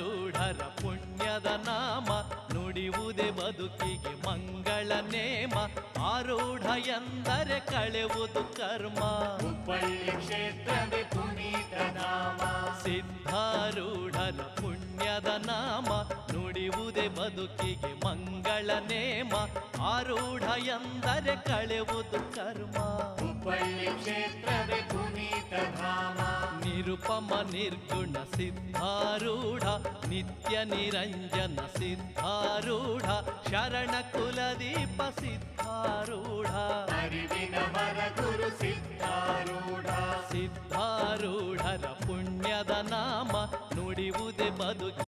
ಸಿದ್ಧಾರೂಢರ ಪುಣ್ಯದ ನಾಮ ನುಡಿಯುವುದೇ ಬದುಕಿಗೆ ಮಂಗಳ ನೇಮ. ಆರೂಢ ಎಂದರೆ ಕಳೆಯುವುದು ಕರ್ಮ. ಹುಬ್ಬಳ್ಳಿ ಕ್ಷೇತ್ರವೇ ಪುನೀತ ಧಾಮ. ಸಿದ್ಧಾರೂಢರ ಪುಣ್ಯದ ನಾಮ ನುಡಿಯುವುದೇ ಬದುಕಿಗೆ ಮಂಗಳ ನೇಮ. ಆರೂಢ ಎಂದರೆ ಕಳೆಯುವುದು ಕರ್ಮ. ಹುಬ್ಬಳ್ಳಿ ಕ್ಷೇತ್ರವೇ ಪುನೀತ ಧಾಮ. ನಿರುಪಮ ನಿರ್ಗುಣ ಸಿದ್ಧಾರೂಢ ನಿತ್ಯ ನಿರಂಜನ ಸಿದ್ಧಾರೂಢ ಶರಣ ಕುಲದೀಪ ಸಿದ್ಧಾರೂಢ. ಅರಿವಿನ ಮರ ಗುರು ಸಿದ್ಧಾರೂಢ. ಸಿದ್ಧಾರೂಢರ ಪುಣ್ಯದ ನಾಮ ನುಡಿಯುವುದೇ ಬದುಕಿ